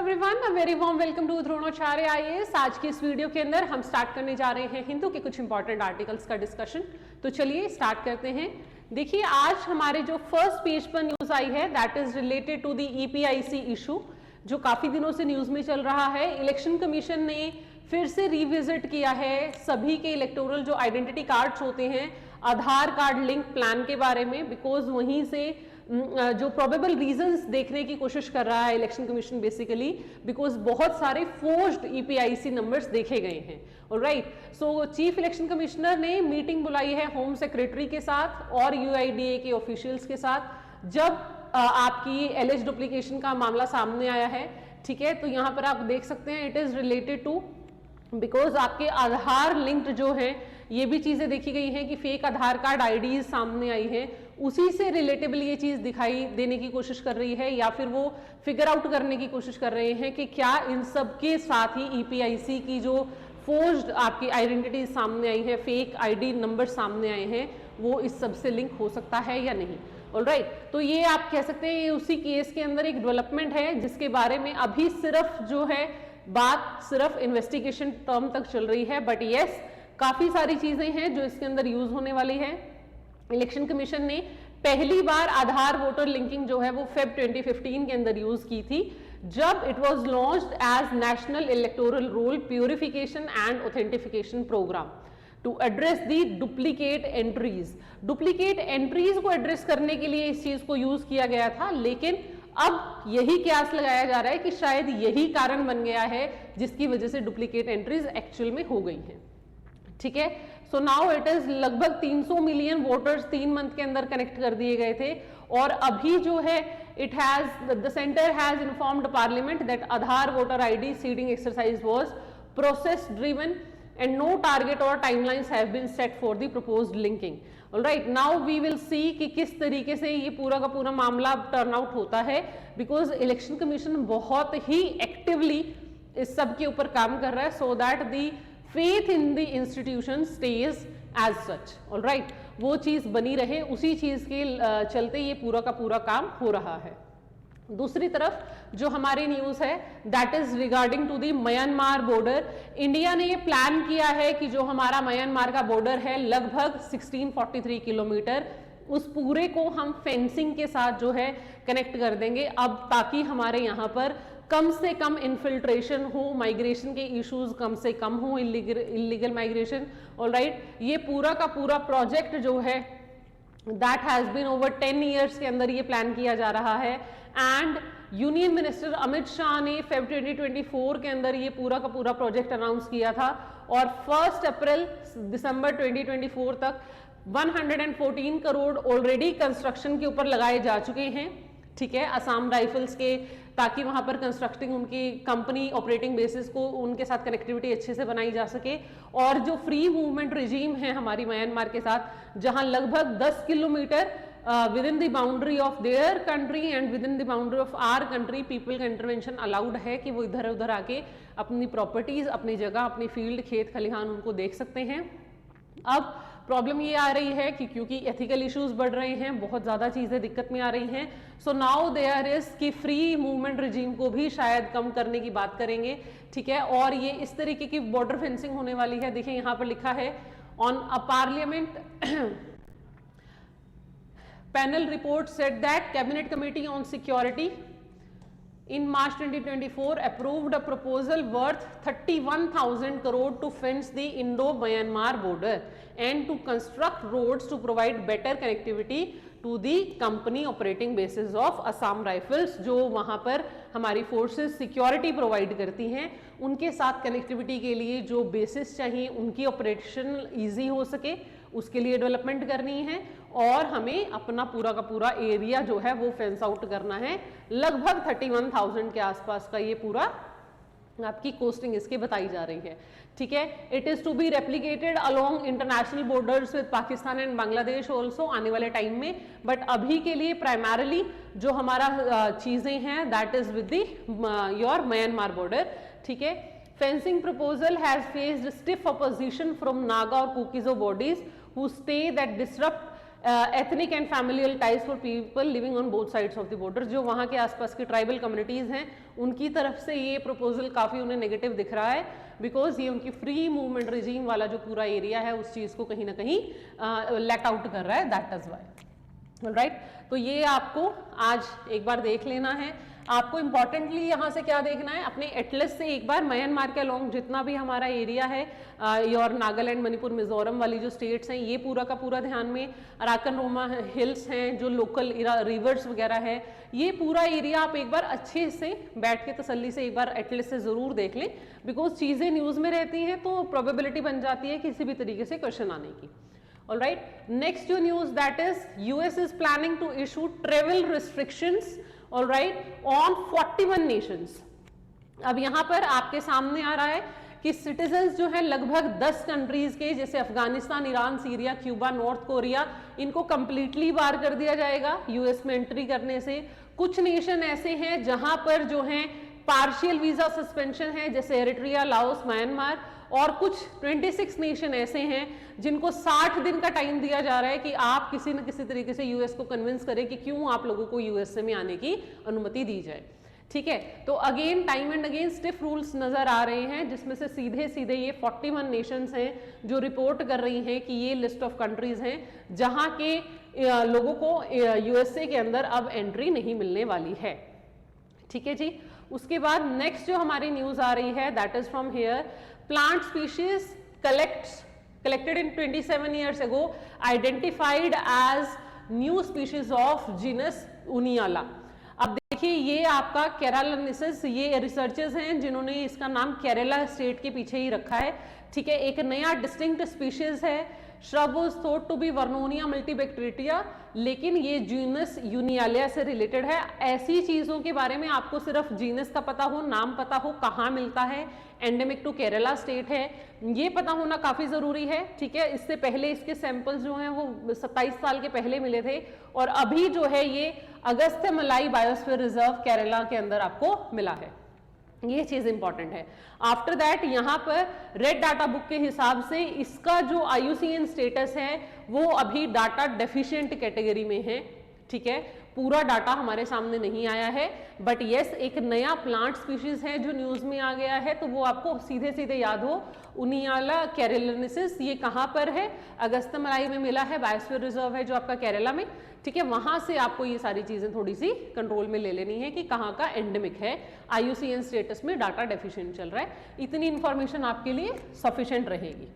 Everyone, a very warm welcome to Dronacharya IAS. आज की इस वीडियो के अंदर हम स्टार्ट करने जा रहे हैं हिंदू के कुछ इंपॉर्टेंट आर्टिकल्स का डिस्कशन। तो चलिए स्टार्ट करते हैं। देखिए, आज हमारे जो फर्स्ट पेज पर न्यूज आई है that is related to the EPIC issue, जो काफी दिनों से न्यूज में चल रहा है। इलेक्शन कमीशन ने फिर से रिविजिट किया है सभी के इलेक्टोरल जो आइडेंटिटी कार्ड्स होते हैं, आधार कार्ड लिंक प्लान के बारे में, बिकॉज वहीं से जो प्रोबेबल रीजंस देखने की कोशिश कर रहा है इलेक्शन कमीशन बेसिकली, बिकॉज बहुत सारे फोर्स्ड ईपीआईसी नंबर्स देखे गए हैं। ऑलराइट, सो चीफ इलेक्शन कमिश्नर ने मीटिंग बुलाई है होम सेक्रेटरी के साथ और यूआईडीए के ऑफिशियल्स के साथ, जब आपकी एलएच डुप्लीकेशन का मामला सामने आया है। ठीक है, तो यहां पर आप देख सकते हैं it is related to, because आपके आधार लिंक्ड जो है ये भी चीजें देखी गई हैं कि फेक आधार कार्ड आईडीज सामने आई है, उसी से रिलेटेबल ये चीज दिखाई देने की कोशिश कर रही है, या फिर वो फिगर आउट करने की कोशिश कर रहे हैं कि क्या इन सब के साथ ही ईपीआईसी की जो फोर्स्ड आपकी आइडेंटिटी सामने आई है, फेक आईडी नंबर सामने आए हैं, वो इस सब से लिंक हो सकता है या नहीं। ऑलराइट, तो ये आप कह सकते हैं ये उसी केस के अंदर एक डेवलपमेंट है जिसके बारे में अभी सिर्फ जो है बात सिर्फ इन्वेस्टिगेशन टर्म तक चल रही है, बट यस काफी सारी चीजें हैं जो इसके अंदर यूज होने वाली है। इलेक्शन कमीशन ने पहली बार आधार वोटर लिंकिंग जो है वो फेब 2015 के अंदर यूज की थी, जब it was launched as national electoral roll purification and authentication programme to address the duplicate entries. Duplicate entries को एड्रेस करने के लिए इस चीज को यूज किया गया था, लेकिन अब यही कयास लगाया जा रहा है कि शायद यही कारण बन गया है जिसकी वजह से डुप्लीकेट एंट्रीज एक्चुअल में हो गई हैं। ठीक है, सो नाउ इट इज लगभग 300 मिलियन वोटर्स 3 मंथ के अंदर कनेक्ट कर दिए गए थे, और अभी जो है it has the centre has informed parliament that Aadhaar voter ID seeding exercise was process driven and no target or timelines have been set for the proposed linking. Alright, now we will see कि किस तरीके से ये पूरा का पूरा मामला turn out होता है, बिकॉज इलेक्शन कमीशन बहुत ही एक्टिवली इस सब के ऊपर काम कर रहा है, so that the faith in the institution stage as such. Alright, वो चीज बनी रहे, उसी चीज के चलते ये पूरा का पूरा काम हो रहा है। दूसरी तरफ जो हमारी न्यूज है that is regarding to the Myanmar border. India ने ये प्लान किया है कि जो हमारा म्यांमार का बॉर्डर है लगभग 1643 किलोमीटर, उस पूरे को हम फेंसिंग के साथ जो है कनेक्ट कर देंगे, अब ताकि हमारे यहाँ पर कम से कम इन्फिल्ट्रेशन हो, माइग्रेशन के इश्यूज कम से कम हो, इलीगल माइग्रेशन। ऑलराइट, ये पूरा का पूरा प्रोजेक्ट जो है that has been over 10 years के अंदर ये प्लान किया जा रहा है, and union minister Amit Shah ने फेब 2024 के अंदर ये पूरा का पूरा प्रोजेक्ट अनाउंस किया था, और 1 अप्रैल दिसंबर 2024 तक 114 करोड़ ऑलरेडी कंस्ट्रक्शन के ऊपर लगाए जा चुके हैं। ठीक है, असम राइफल्स के, ताकि वहां पर कंस्ट्रक्टिंग उनकी कंपनी ऑपरेटिंग बेसिस को उनके साथ कनेक्टिविटी अच्छे से बनाई जा सके, और जो फ्री मूवमेंट रिजीम है हमारी म्यांमार के साथ, जहां लगभग 10 kilometre within the boundary of their country and within the boundary of our country people का इंटरवेंशन अलाउड है कि वो इधर उधर आके अपनी प्रॉपर्टीज, अपनी जगह, अपनी फील्ड, खेत खलिहान उनको देख सकते हैं। अब प्रॉब्लम ये आ रही है कि क्योंकि एथिकल इश्यूज बढ़ रहे हैं, बहुत ज्यादा चीजें दिक्कत में आ रही हैं, सो नाउ देयर इज कि फ्री मूवमेंट रिजीम को भी शायद कम करने की बात करेंगे। ठीक है, और ये इस तरीके की बॉर्डर फेंसिंग होने वाली है। देखिए यहां पर लिखा है on a parliament panel report set that cabinet committee on security in March 2024 approved a proposal worth 31,000 crore to fence the Indo-Myanmar border and to construct roads to provide better connectivity to the company operating bases of Assam Rifles, जो वहां पर हमारी forces security provide करती हैं, उनके साथ connectivity के लिए जो बेसिस चाहिए उनकी ऑपरेशन इजी हो सके, उसके लिए डेवलपमेंट करनी है, और हमें अपना पूरा का पूरा एरिया जो है वो फेंस आउट करना है। लगभग 31,000 के आसपास का ये पूरा आपकी कोस्टिंग इसके बताई जा रही है। ठीक है, it is to be replicated along international borders with Pakistan and Bangladesh also आने वाले टाइम में, बट अभी के लिए प्राइमरली जो हमारा चीजें हैं that is with the your Myanmar border. ठीक है, fencing proposal has faced stiff opposition from Naga or Kukizo bodies who say that ethnic and familial ties for people living on both sides of the border. जो वहाँ के आसपास की tribal communities हैं उनकी तरफ से ये प्रपोजल काफ़ी उन्हें नेगेटिव दिख रहा है, बिकॉज ये उनकी फ्री मूवमेंट रिजीम वाला जो पूरा एरिया है उस चीज़ को कहीं ना कहीं लेट आउट कर रहा है, दैट इज वाई। राइट, तो ये आपको आज एक बार देख लेना है। आपको इंपॉर्टेंटली यहाँ से क्या देखना है, अपने एटलस से एक बार म्यांमार के अलोंग जितना भी हमारा एरिया है और नागालैंड, मणिपुर, मिजोरम वाली जो स्टेट्स हैं, ये पूरा का पूरा ध्यान में, अराकन रोमा हिल्स हैं, जो लोकल रिवर्स वगैरह है, ये पूरा एरिया आप एक बार अच्छे से बैठ के तसल्ली से एक बार एटलस से जरूर देख लें, बिकॉज चीज़ें न्यूज़ में रहती हैं तो प्रोबेबिलिटी बन जाती है किसी भी तरीके से क्वेश्चन आने की। All right, next your news, that is US is planning to issue travel restrictions, all right, on 41 nations। अब यहाँ पर आपके सामने आ रहा है कि सिटीजन्स जो है लगभग 10 कंट्रीज के, जैसे Afghanistan, Iran, Syria, Cuba, north Korea, इनको कंप्लीटली बार कर दिया जाएगा यूएस में एंट्री करने से। कुछ नेशन ऐसे हैं जहां पर जो है पार्शियल वीजा सस्पेंशन है, जैसे एरिट्रिया, लाओस, म्यांमार, और कुछ 26 नेशन ऐसे हैं जिनको 60 दिन का टाइम दिया जा रहा है कि आप किसी न किसी तरीके से यूएस को कन्विंस करें कि क्यों आप लोगों को यूएसए में आने की अनुमति दी जाए। ठीक है, तो again time and again stiff rules नजर आ रहे हैं, जिसमें से सीधे सीधे ये 41 नेशंस हैं जो रिपोर्ट कर रही हैं कि ये लिस्ट ऑफ कंट्रीज हैं जहां के लोगों को यूएसए के अंदर अब एंट्री नहीं मिलने वाली है। ठीक है जी, उसके बाद नेक्स्ट जो हमारी न्यूज आ रही है, that is from here, plant species collected in 27 years ago identified as new species of genus Uniala। अब देखिए ये आपका केरालानिसिस, ये रिसर्चर्स हैं जिन्होंने इसका नाम केरला स्टेट के पीछे ही रखा है। ठीक है, एक नया डिस्टिंक्ट स्पीशीज है, shrub was thought to be Vernonia multibacteria, लेकिन ये जीनस यूनियालिया से रिलेटेड है। ऐसी चीजों के बारे में आपको सिर्फ जीनस का पता हो, नाम पता हो, कहाँ मिलता है, एंडेमिक टू केरला स्टेट है, ये पता होना काफी जरूरी है। ठीक है, इससे पहले इसके सैंपल्स जो हैं वो 27 साल के पहले मिले थे, और अभी जो है ये अगस्त्यमलाई बायोस्फीयर रिजर्व केरला के अंदर आपको मिला है। ये चीज इंपॉर्टेंट है। आफ्टर दैट यहाँ पर रेड डाटा बुक के हिसाब से इसका जो IUCN स्टेटस है वो अभी डाटा डेफिशिएंट कैटेगरी में है। ठीक है, पूरा डाटा हमारे सामने नहीं आया है, बट यस एक नया प्लांट स्पीशीज है जो न्यूज में आ गया है, तो वो आपको सीधे सीधे याद हो, उनियाला केरलानिसिस। ये कहाँ पर है, अगस्त्यमलाई में मिला है, बायोस्फीयर रिजर्व है जो आपका केरला में। ठीक है, वहां से आपको ये सारी चीजें थोड़ी सी कंट्रोल में ले लेनी है कि कहाँ का एंडेमिक है, IUCN स्टेटस में डाटा डेफिशिएंट चल रहा है। इतनी इंफॉर्मेशन आपके लिए सफिशिएंट रहेगी।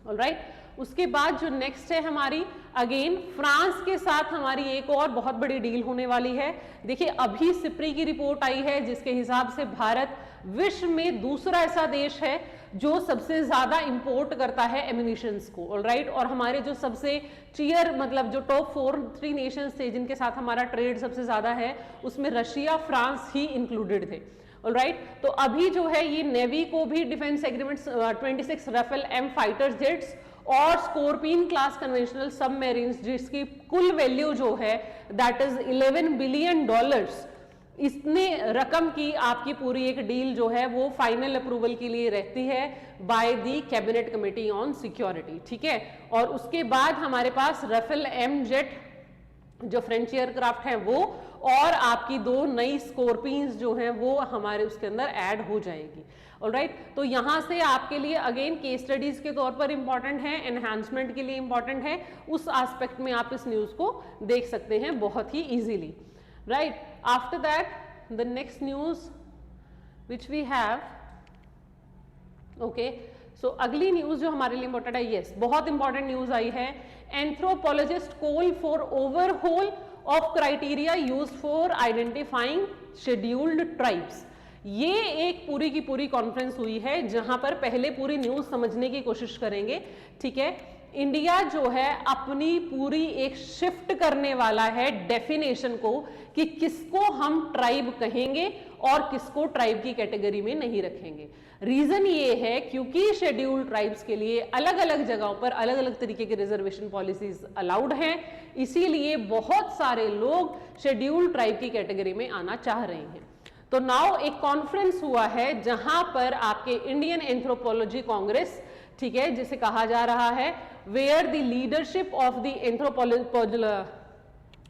ऑलराइट, उसके बाद जो नेक्स्ट है हमारी, अगेन फ्रांस के साथ हमारी एक और बहुत बड़ी डील होने वाली है। देखिए अभी सिप्री की रिपोर्ट आई है जिसके हिसाब से भारत विश्व में दूसरा ऐसा देश है जो सबसे ज्यादा इंपोर्ट करता है एम्यूनिशंस को। ऑलराइट, और हमारे जो सबसे टीयर मतलब जो टॉप 3 नेशंस थे जिनके साथ हमारा ट्रेड सबसे ज्यादा है, उसमें रशिया, फ्रांस ही इंक्लूडेड थे। ऑलराइट, तो अभी जो है ये नेवी को भी defence agreements 26 Rafale M fighter jets और स्कॉर्पियन क्लास कन्वेंशनल सबमरीन्स जिसकी कुल वैल्यू जो है दैट इज $11 बिलियन, इतने रकम की आपकी पूरी एक डील जो है वो फाइनल अप्रूवल के लिए रहती है by the cabinet committee on security. ठीक है, और उसके बाद हमारे पास राफेल M जेट जो फ्रेंच एयरक्राफ्ट है वो, और आपकी 2 नई स्कॉर्पियंस जो हैं वो हमारे उसके अंदर ऐड हो जाएगी। ऑलराइट, तो यहाँ से आपके लिए अगेन केस स्टडीज के तौर पर इंपॉर्टेंट है, एनहांसमेंट के लिए इंपॉर्टेंट है, उस एस्पेक्ट में आप इस न्यूज को देख सकते हैं बहुत ही easily. Right, after that the next news which we have, okay, so अगली न्यूज जो हमारे लिए इंपॉर्टेंट है, यस बहुत इंपॉर्टेंट न्यूज आई है, anthropologist call for overhaul of criteria used for identifying scheduled tribes. ये एक पूरी की पूरी कॉन्फ्रेंस हुई है जहां पर पहले पूरी न्यूज समझने की कोशिश करेंगे। ठीक है, इंडिया जो है अपनी पूरी एक शिफ्ट करने वाला है डेफिनेशन को कि किसको हम ट्राइब कहेंगे और किसको ट्राइब की कैटेगरी में नहीं रखेंगे। रीजन ये है क्योंकि शेड्यूल्ड ट्राइब्स के लिए अलग अलग जगहों पर अलग अलग तरीके के रिजर्वेशन पॉलिसीज अलाउड हैं, इसीलिए बहुत सारे लोग शेड्यूल्ड ट्राइब की कैटेगरी में आना चाह रहे हैं। तो नाउ एक कॉन्फ्रेंस हुआ है जहां पर आपके इंडियन एंथ्रोपोलॉजी कांग्रेस ठीक है, जिसे कहा जा रहा है where the leadership of the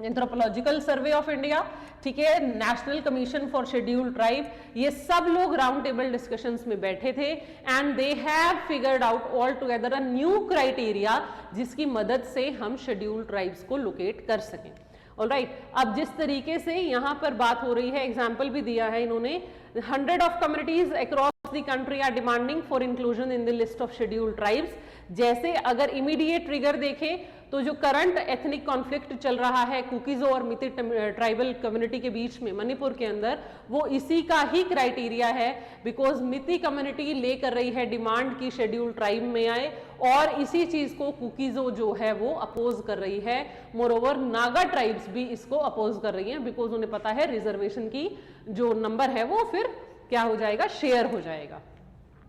anthropological survey of India, ठीक है, national commission for scheduled tribe, ये सब लोग राउंड टेबल डिस्कशंस में बैठे थे and they have figured out all together a new criteria जिसकी मदद से हम शेड्यूल्ड ट्राइब्स को लोकेट कर सकें। ऑलराइट, अब जिस तरीके से यहाँ पर बात हो रही है, एग्जाम्पल भी दिया है इन्होंने, 100 of communities across the country are demanding for inclusion in the list of scheduled tribes। जैसे अगर इमीडिएट ट्रिगर देखें तो जो करंट एथनिक कॉन्फ्लिक्ट चल रहा है कुकीजो और मिति ट्राइबल कम्युनिटी के बीच में मणिपुर के अंदर, वो इसी का ही क्राइटेरिया है, बिकॉज मिति कम्युनिटी लेकर रही है डिमांड की शेड्यूल्ड ट्राइब में आए और इसी चीज को कुकीजो जो है वो अपोज कर रही है। मोरोवर नागा ट्राइब्स भी इसको अपोज कर रही हैं, बिकॉज उन्हें पता है रिजर्वेशन की जो नंबर है वो फिर क्या हो जाएगा, शेयर हो जाएगा।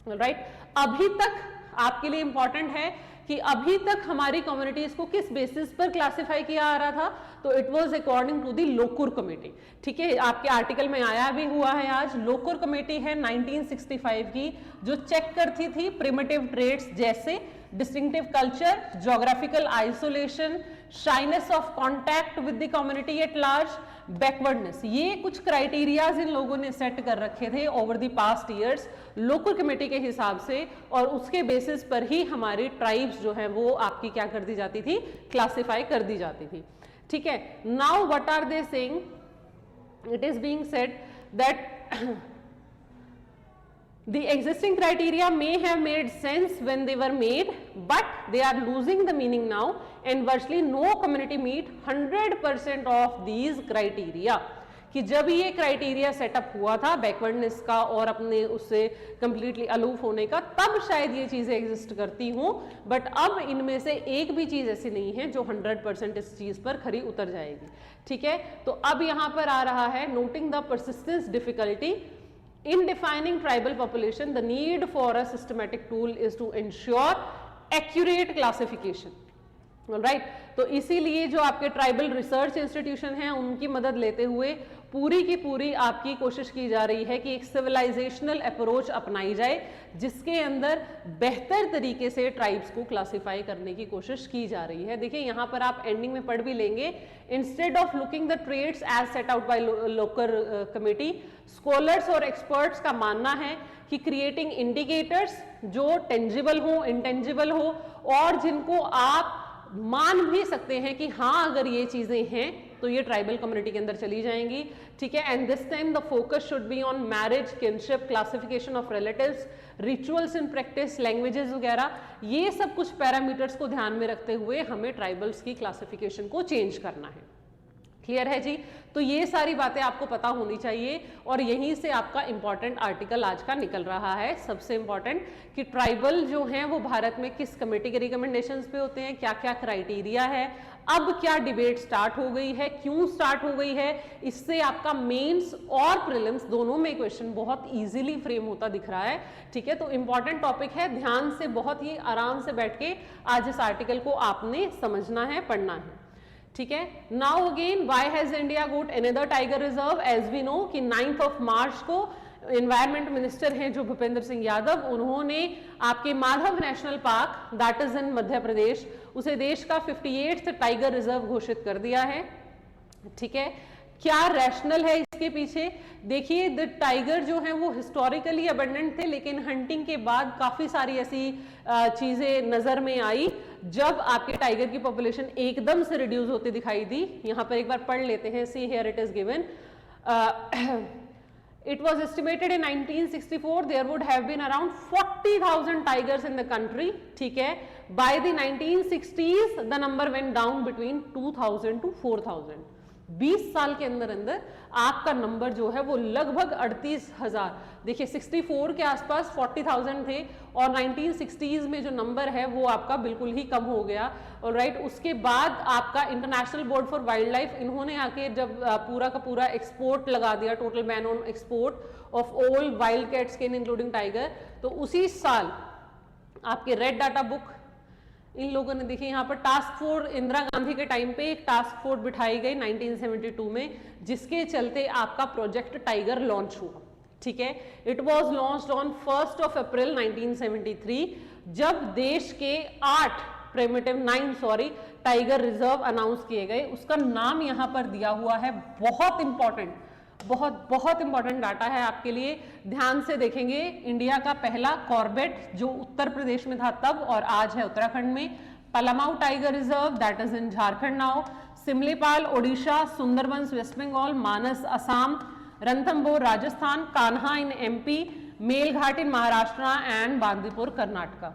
राइट, अभी तक आपके लिए इंपॉर्टेंट है कि अभी तक हमारी कम्युनिटीज को किस बेसिस पर क्लासिफाई किया आ रहा था, तो it was according to the Lokur committee. ठीक है, आपके आर्टिकल में आया भी हुआ है आज, लोकुर कमेटी है 1965 की, जो चेक करती थी प्रिमिटिव ट्रेड्स जैसे distinctive culture, geographical isolation, shyness of contact with the community at large, backwardness. ये कुछ क्राइटेरियाज इन लोगों ने सेट कर रखे थे over the past years local committee के हिसाब से, और उसके बेसिस पर ही हमारी ट्राइब्स जो है वो आपकी क्या कर दी जाती थी, क्लासिफाई कर दी जाती थी। ठीक है, now what are they saying, it is being said that the existing criteria may have made sense when they were made, but they are losing the meaning now and virtually no community meet 100% of these criteria। कि जब ये criteria setup हुआ था backwardness का और अपने उससे completely aloof होने का, तब शायद ये चीजें एग्जिस्ट करती हों, बट अब इनमें से एक भी चीज ऐसी नहीं है जो 100% इस चीज पर खरी उतर जाएगी। ठीक है, तो अब यहाँ पर आ रहा है noting the persistence difficulty in defining tribal population, the need for a systematic tool is to ensure accurate classification। Right, तो इसीलिए जो आपके ट्राइबल रिसर्च इंस्टीट्यूशन हैं उनकी मदद लेते हुए पूरी की पूरी आपकी कोशिश की जा रही है कि एक सिविलाइजेशनल अप्रोच अपनाई जाए जिसके अंदर बेहतर तरीके से ट्राइब्स को क्लासिफाई करने की कोशिश की जा रही है। देखिए यहाँ पर आप एंडिंग में पढ़ भी लेंगे, instead of looking the trades as set out by local committee, scholars और एक्सपर्ट्स का मानना है कि क्रिएटिंग इंडिकेटर्स जो टेंजिबल हो, इंटेंजिबल हो और जिनको आप मान भी सकते हैं कि हाँ अगर ये चीजें हैं तो ये ट्राइबल कम्युनिटी के अंदर चली जाएंगी। ठीक है, and this time the focus should be on marriage, kinship, classification of relatives, rituals in practice, languages वगैरह, ये सब कुछ पैरामीटर्स को ध्यान में रखते हुए हमें ट्राइबल्स की क्लासिफिकेशन को चेंज करना है। क्लियर है जी, तो ये सारी बातें आपको पता होनी चाहिए और यहीं से आपका इंपॉर्टेंट आर्टिकल आज का निकल रहा है। सबसे इंपॉर्टेंट कि ट्राइबल जो हैं वो भारत में किस कमेटी के रिकमेंडेशंस पे होते हैं, क्या क्या क्राइटेरिया है, अब क्या डिबेट स्टार्ट हो गई है, क्यों स्टार्ट हो गई है, इससे आपका मेंस और प्रीलिम्स दोनों में क्वेश्चन बहुत इजीली फ्रेम होता दिख रहा है। ठीक है, तो इंपॉर्टेंट टॉपिक है, ध्यान से बहुत ही आराम से बैठ के आज इस आर्टिकल को आपने समझना है, पढ़ना है। ठीक है, now again why has India got another tiger reserve, as we know कि 9 मार्च को एनवायरमेंट मिनिस्टर हैं जो भूपेंद्र सिंह यादव, उन्होंने आपके Madhav national park that is in Madhya Pradesh, उसे देश का 58वां टाइगर रिजर्व घोषित कर दिया है। ठीक है, क्या रैशनल है इसके पीछे, देखिए द टाइगर जो है वो हिस्टोरिकली अबंडेंट थे, लेकिन हंटिंग के बाद काफी सारी ऐसी चीजें नजर में आई जब आपके टाइगर की पॉपुलेशन एकदम से रिड्यूस होती दिखाई दी। यहां पर एक बार पढ़ लेते हैं, see here it is given, it was estimated in 1964 there would have been around 40,000 tigers in the country। ठीक है, by the 1960s the number went down between 2000 to 4000। 20 साल के अंदर अंदर आपका नंबर जो है वो लगभग 38,000, देखिए 64 के आसपास 40,000 थे और 1960s में जो नंबर है वो आपका बिल्कुल ही कम हो गया। और राइट, उसके बाद आपका international board for wild life, इन्होंने आके जब पूरा का पूरा एक्सपोर्ट लगा दिया, total ban on export of all wild cat skin including tiger, तो उसी साल आपके रेड डाटा बुक इन लोगों ने, देखिए यहाँ पर टास्क फोर्स इंदिरा गांधी के टाइम पे एक टास्क फोर्स बिठाई गई 1972 में, जिसके चलते आपका प्रोजेक्ट टाइगर लॉन्च हुआ। ठीक है, इट वाज लॉन्च्ड ऑन 1 अप्रैल 1973 जब देश के 9 टाइगर रिजर्व अनाउंस किए गए। उसका नाम यहां पर दिया हुआ है, बहुत इंपॉर्टेंट, बहुत इंपॉर्टेंट डाटा है आपके लिए, ध्यान से देखेंगे। इंडिया का पहला कॉर्बेट जो उत्तर प्रदेश में था तब और आज है उत्तराखंड में। Palamau tiger reserve that is in Jharkhand now. Similipal Odisha, Sundarbans West Bengal, Manas Assam, Ranthambore Rajasthan, Kanha in MP, Melghat in Maharashtra and Bandipur Karnataka.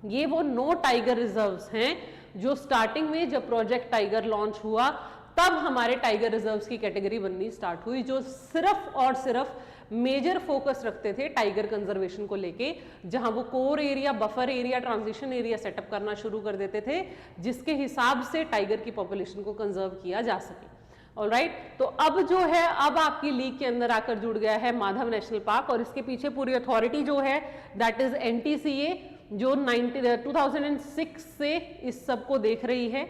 ये वो 9 टाइगर रिजर्व्स हैं जो स्टार्टिंग में जब प्रोजेक्ट टाइगर लॉन्च हुआ तब हमारे टाइगर रिजर्व्स की कैटेगरी बननी स्टार्ट हुई, जो सिर्फ और सिर्फ मेजर फोकस रखते थे टाइगर कंजर्वेशन को लेके, जहां वो core area, buffer area, transition area setup करना शुरू कर देते थे, जिसके हिसाब से टाइगर की पॉपुलेशन को कंजर्व किया जा सके। ऑलराइट, तो अब जो है, अब आपकी लीग के अंदर आकर जुड़ गया है माधव नेशनल पार्क, और इसके पीछे पूरी अथॉरिटी जो है दैट इज NTCA, जो 2006 से इस सब को देख रही है,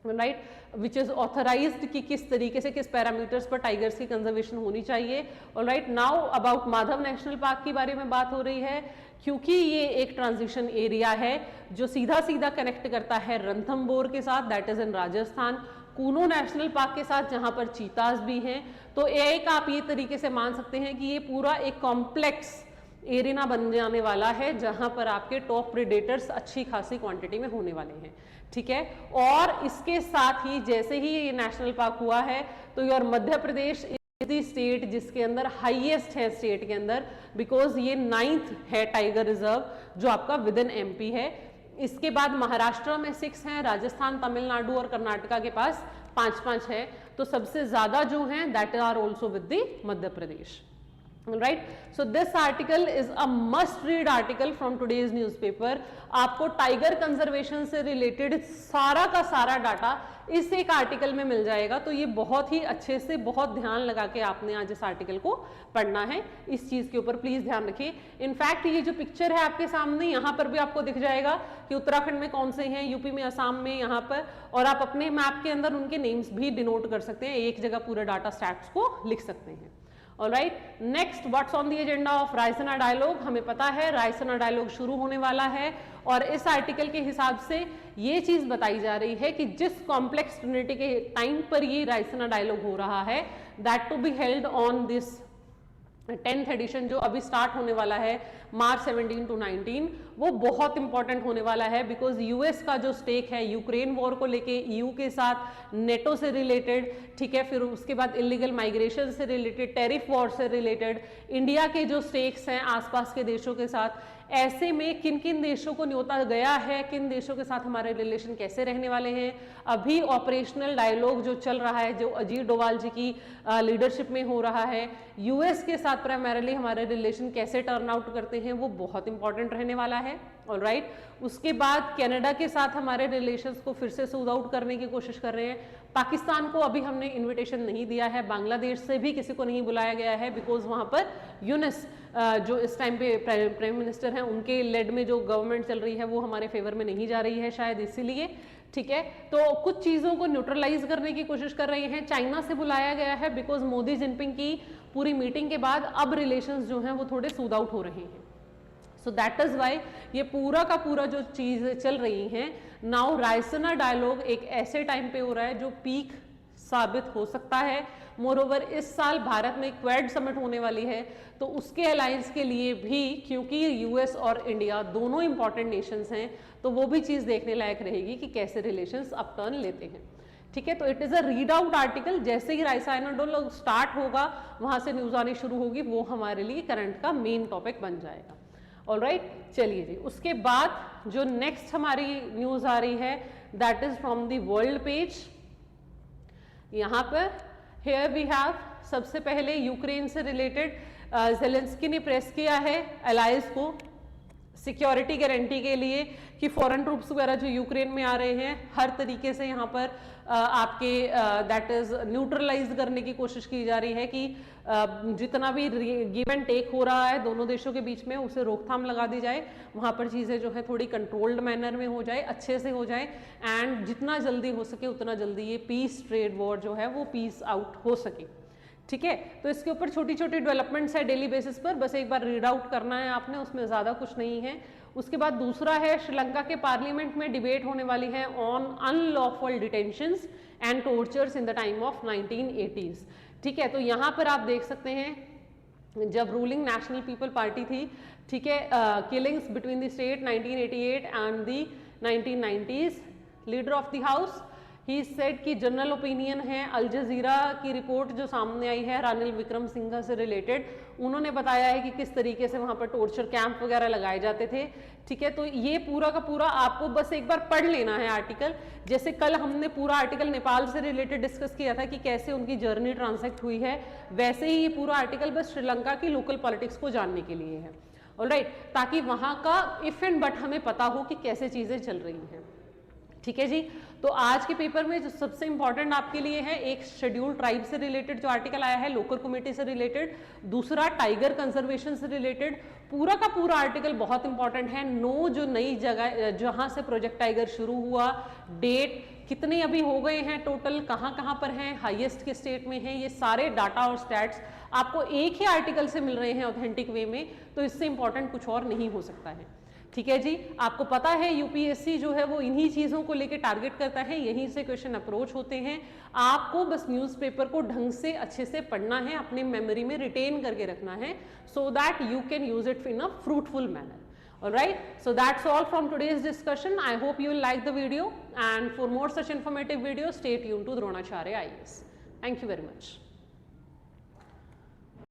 राइट, विच इज ऑथराइज्ड कि किस तरीके से, किस पैरामीटर्स पर टाइगर्स की कंजर्वेशन होनी चाहिए। Alright, now about Madhav national park के बारे में बात हो रही है, क्योंकि ये एक ट्रांजिशन एरिया है जो सीधा सीधा कनेक्ट करता है रणथंबोर के साथ, that is in Rajasthan, Kuno national park के साथ जहां पर चीताज भी हैं। तो एक आप ये तरीके से मान सकते हैं कि ये पूरा एक कॉम्प्लेक्स एरिना बन जाने वाला है, जहां पर आपके टॉप प्रेडेटर्स अच्छी खासी क्वांटिटी में होने वाले हैं, ठीक है। और इसके साथ ही जैसे ही ये नेशनल पार्क हुआ है तो your Madhya Pradesh is the state जिसके अंदर हाईएस्ट है स्टेट के अंदर, बिकॉज ये 9th है टाइगर रिजर्व जो आपका विद इन MP है। इसके बाद महाराष्ट्र में 6 हैं, राजस्थान, तमिलनाडु और कर्नाटका के पास 5-5 है। तो सबसे ज्यादा जो हैं that are also with the Madhya Pradesh. Right, so this article is a must read article from today's newspaper. आपको टाइगर कंजर्वेशन से रिलेटेड सारा का सारा डाटा इस एक आर्टिकल में मिल जाएगा, तो ये बहुत ही अच्छे से, बहुत ध्यान लगा के आपने आज इस आर्टिकल को पढ़ना है। इस चीज के ऊपर प्लीज ध्यान रखिए। इनफैक्ट ये जो पिक्चर है आपके सामने, यहाँ पर भी आपको दिख जाएगा कि उत्तराखंड में कौन से हैं, यूपी में, असम में, यहाँ पर, और आप अपने मैप के अंदर उनके नेम्स भी डिनोट कर सकते हैं, एक जगह पूरा डाटा स्टैट्स को लिख सकते हैं। Alright, next what's on the agenda of Raisina dialogue. हमें पता है रायसीना डायलॉग शुरू होने वाला है, और इस आर्टिकल के हिसाब से ये चीज बताई जा रही है कि जिस कॉम्प्लेक्स ट्रिनिटी के टाइम पर ये रायसीना डायलॉग हो रहा है, that to be held on this 10th edition जो अभी स्टार्ट होने वाला है मार्च 17 to 19, वो बहुत इंपॉर्टेंट होने वाला है, बिकॉज यूएस का जो स्टेक है यूक्रेन वॉर को लेके, EU के साथ, नेटो से रिलेटेड, ठीक है, फिर उसके बाद इलीगल माइग्रेशन से रिलेटेड, टैरिफ वॉर से रिलेटेड, इंडिया के जो स्टेक्स हैं आसपास के देशों के साथ, ऐसे में किन किन देशों को न्योता गया है, किन देशों के साथ हमारे रिलेशन कैसे रहने वाले हैं। अभी ऑपरेशनल डायलॉग जो चल रहा है, जो अजीत डोभाल जी की लीडरशिप में हो रहा है, यूएस के साथ प्राइमरीली हमारे रिलेशन कैसे टर्न आउट करते हैं, वो बहुत इंपॉर्टेंट रहने वाला है। ऑलराइट, उसके बाद कनाडा के साथ हमारे रिलेशंस को फिर से स्मूथ आउट करने की कोशिश कर रहे हैं। पाकिस्तान को अभी हमने इनविटेशन नहीं दिया है, बांग्लादेश से भी किसी को नहीं बुलाया गया है, बिकॉज वहां पर यूनिस जो इस टाइम पे प्राइम मिनिस्टर हैं, उनके लेड में जो गवर्नमेंट चल रही है वो हमारे फेवर में नहीं जा रही है शायद, इसीलिए, ठीक है। तो कुछ चीजों को न्यूट्रलाइज करने की कोशिश कर रही हैं। चाइना से बुलाया गया है बिकॉज मोदी जिनपिंग की पूरी मीटिंग के बाद अब रिलेशंस जो हैं वो थोड़े स्मूथ आउट हो रहे हैं। सो दैट इज वाई ये पूरा का पूरा जो चीज चल रही हैं। नाउ रायसीना डायलॉग एक ऐसे टाइम पे हो रहा है जो पीक साबित हो सकता है। मोरोवर इस साल भारत में क्वेड समिट होने वाली है, तो उसके अलायंस के लिए भी, क्योंकि यूएस और इंडिया दोनों इंपॉर्टेंट नेशंस हैं, तो वो भी चीज देखने लायक रहेगी कि कैसे रिलेशंस अपटर्न लेते हैं, ठीक है। तो it is a read out article, जैसे ही रायसीना डायलॉग स्टार्ट होगा वहां से न्यूज आनी शुरू होगी, वो हमारे लिए करंट का मेन टॉपिक बन जाएगा। ऑलराइट, चलिए जी, उसके बाद जो नेक्स्ट हमारी न्यूज आ रही है that is from the world page. यहाँ पर हियर वी हैव सबसे पहले यूक्रेन से रिलेटेड ज़ेलेंस्की ने प्रेस किया है अलायंस को सिक्योरिटी गारंटी के लिए कि फॉरेन ट्रूप्स वगैरह जो यूक्रेन में आ रहे हैं हर तरीके से यहाँ पर आपके दैट इज न्यूट्रलाइज करने की कोशिश की जा रही है कि जितना भी गिव एंड टेक हो रहा है दोनों देशों के बीच में उसे रोकथाम लगा दी जाए, वहाँ पर चीज़ें जो है थोड़ी कंट्रोल्ड मैनर में हो जाए, अच्छे से हो जाए, एंड जितना जल्दी हो सके उतना जल्दी ये पीस ट्रेड वॉर जो है वो पीस आउट हो सके, ठीक है। तो इसके ऊपर छोटी छोटी डेवलपमेंट्स है डेली बेसिस पर, बस एक बार रीड आउट करना है आपने, उसमें ज़्यादा कुछ नहीं है। उसके बाद दूसरा है श्रीलंका के पार्लियामेंट में डिबेट होने वाली है on unlawful detentions and tortures in the time of 1980s। ठीक है, तो यहाँ पर आप देख सकते हैं जब रूलिंग नेशनल पीपल पार्टी थी, ठीक है, killings between the state 1988 and the 1990s। Leader of the house he said कि जनरल ओपिनियन है, अल जजीरा की रिपोर्ट जो सामने आई है रानिल विक्रमसिंघा से रिलेटेड, उन्होंने बताया है कि किस तरीके से वहां पर टॉर्चर कैंप वगैरह लगाए जाते थे। ठीक है, तो ये पूरा का पूरा आपको बस एक बार पढ़ लेना है आर्टिकल। जैसे कल हमने पूरा आर्टिकल नेपाल से रिलेटेड डिस्कस किया था कि कैसे उनकी जर्नी ट्रांसैक्ट हुई है, वैसे ही ये पूरा आर्टिकल बस श्रीलंका की लोकल पॉलिटिक्स को जानने के लिए है। ऑलराइट, ताकि वहां का इफ एंड बट हमें पता हो कि कैसे चीजें चल रही हैं। ठीक है जी, तो आज के पेपर में जो सबसे इंपॉर्टेंट आपके लिए है, एक शेड्यूल ट्राइब से रिलेटेड जो आर्टिकल आया है लोकल कमेटी से रिलेटेड, दूसरा टाइगर कंजर्वेशन से रिलेटेड। पूरा का पूरा आर्टिकल बहुत इंपॉर्टेंट है। नो जो नई जगह जहां से प्रोजेक्ट टाइगर शुरू हुआ, डेट कितने अभी हो गए हैं टोटल, कहां पर हैं, हाईएस्ट के स्टेट में है, ये सारे डाटा और स्टैट्स आपको एक ही आर्टिकल से मिल रहे हैं ऑथेंटिक वे में, तो इससे इंपॉर्टेंट कुछ और नहीं हो सकता है। ठीक है जी, आपको पता है यूपीएससी जो है वो इन्हीं चीजों को लेके टारगेट करता है, यहीं से क्वेश्चन अप्रोच होते हैं। आपको बस न्यूज़पेपर को ढंग से अच्छे से पढ़ना है, अपने मेमोरी में रिटेन करके रखना है, so that you can use it in a fruitful manner. Alright, so that's all from today's discussion. I hope you will like the video, and for more such informative videos, stay tuned to Dronacharya IAS. Thank you very much.